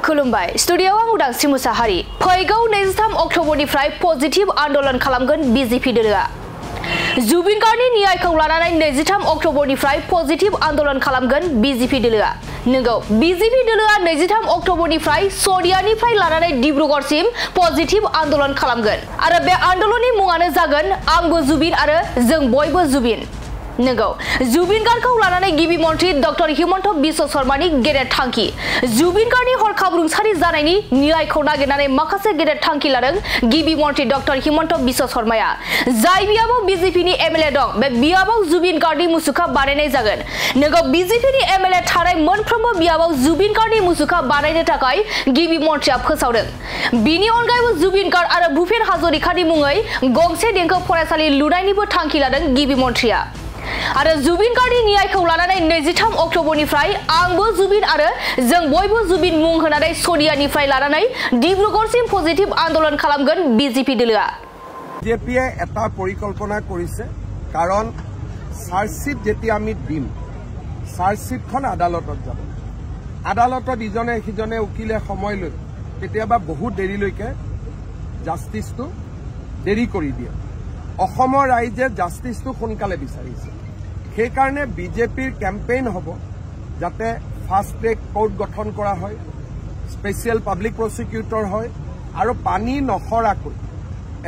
खुलुमबाय स्टुडियोआव आं उदांस्रि मुसाहारि फैगौ 23 अक्ट'बरनिफ्राय पजिटिभ आन्दोलन खालामगोन बिजेपि दोलोआ जुबिन गार्गनि न्यायखौ लानानै 23 अक्ट'बरनिफ्राय पजिटिभ आन्दोलन खालामगोन बिजेपि दोलोआ नंगौ बिजेपि दोलोआ 23 अक्ट'बरनिफ्राय सदियानिफ्राय लानानै डिब्रुगड़सिम पजिटिभ आन्दोलन खालामगोन आरो बे आन्दोलननि मुङानो जागोन आंबो जुबिन आरो जों बयबो जुबिन नंगौ जुबिन गार्गखौ लानानै गिबि मन्थ्रि डक्टर हिमन्त बिश्व शर्मानि गेदेर थांखि जुबिन गार्गनि हरखाब रुंसारि जानायनि न्यायखौ नागिरनानै माखासे गेदेर थांखि लादों गिबि मन्थ्रि डक्टर हिमन्त बिश्व शर्माया जाय बियाबाव बिजेपिनि एमएलए दं बे बियाबाव जुबिन गार्गनि मुसुखा बानायनाय जागोन नंगौ बिजेपिनि एमएलए थानाय मोनफ्रोमबो बियाबाव जुबिन गार्गनि मुसुखा बानायनो थाखाय गिबि मन्थ्रिया फोसावदों बिनि अनगायैबो जुबिन गार्ग आरो भुपेन हाजरिकानि मुङै गंसे देंखो फरायसालि लुनायनिबो थांखि लादों गिबि मन्थ्रिया आरो जुबिन गार्गनि न्यायखौ लानानै 23 अक्ट'बरनिफ्राय आंबो जुबिन आरो जों बयबो जुबिन मुं होनानै सदियानिफ्राय लानानै डिब्रुगड़सिम पजिटिभ आन्दोलन खालामगोन बिजेपि दोलोआ বিজেপিয়ে এটা পৰিকল্পনা কৰিছে কাৰণ চাৰ্জশিট যেতিয়া আমি দিম চাৰ্জশিটখন আদালতত যাব আদালতত ইজনে সিজনে উকিলে সময় লৈ কেতিয়াবা বহুত দেৰিলৈকে জাষ্টিসটো দেৰি কৰি দিয়ে অসমৰ ৰাইজে জাষ্টিসটো সোনকালে বিচাৰিছে সেই কাৰণে বিজেপিৰ কেম্পেইন হ'ব যাতে ফাষ্ট ট্ৰেক কোৰ্ট গঠন কৰা হয় স্পেশাল পাব্লিক প্ৰসিকিউটৰ হয় আৰু পানী নখৰাকৈ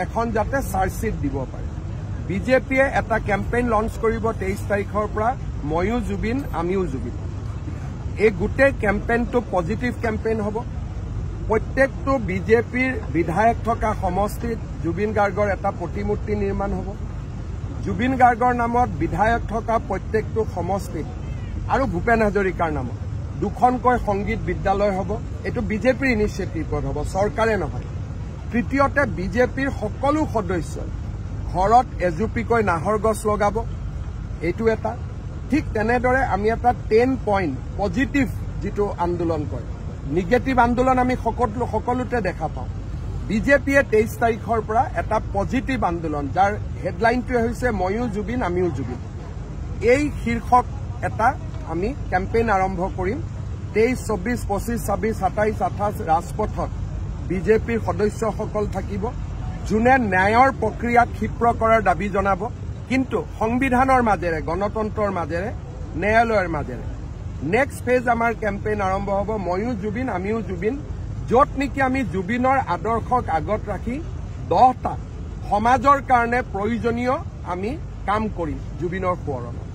এখন যাতে চাৰ্জশিট দিব পাৰে বিজেপিয়ে এটা কেম্পেইন লঞ্চ কৰিব 23 তাৰিখৰ পৰা ময়ো জুবিন আমিও জুবিন এই গোটেই কেম্পেইনটো পজিটিভ কেম্পেইন হ'ব প্ৰত্যেকটো বিজেপিৰ বিধায়ক থকা সমষ্টিত জুবিন গাৰ্গৰ এটা প্ৰতিমূৰ্তি নিৰ্মাণ হ'ব জুবিন গাৰ্গৰ নামত বিধায়ক থকা প্ৰত্যেকটো সমষ্টিত আৰু ভূপেন হাজৰিকাৰ নামত দুখনকৈ সংগীত বিদ্যালয় হ'ব এটো বিজেপিৰ ইনিচিয়েটিভত হ'ব চৰকাৰে নহয় তৃতীয়তে বিজেপিৰ সকলো সদস্যই ঘৰত এজুপিকৈ নাহৰ গছ লগাব এইটো এটা ঠিক তেনেদৰে আমি এটা 10 পইণ্ট পজিটিভ যেটো আন্দোলন কৰে নিগেটিভ আন্দোলন আমি সকলোতে দেখা পাওঁ বিজেপিয়ে 23 তাৰিখৰ পৰা এটা পজিটিভ আন্দোলন যাৰ হেডলাইনটো হৈছে ময়ো জুবিন আমিও জুবিন এই শীৰ্ষক এটা আমি কেম্পেইন আৰম্ভ কৰিম 23 24 25 26 27 28 ৰাজপথত বিজেপিৰ সদস্যসকল থাকিব যোনে ন্যায়ৰ প্ৰক্ৰিয়া ক্ষিপ্ৰ কৰাৰ দাবী জনাব কিন্তু সংবিধানৰ মাজেৰে গণতন্ত্ৰৰ মাজেৰে ন্যায়ালয়ৰ মাজেৰে নেক্সট ফেজ আমাৰ কেম্পেইন আৰম্ভ হ'ব ময়ো জুবিন আমিও জুবিন য'ত নেকি আমি জুবিনৰ আদৰ্শক আগত ৰাখি 10টা সমাজৰ কাৰণে প্ৰয়োজনীয় আমি কাম কৰিম জুবিনৰ সোঁৱৰণত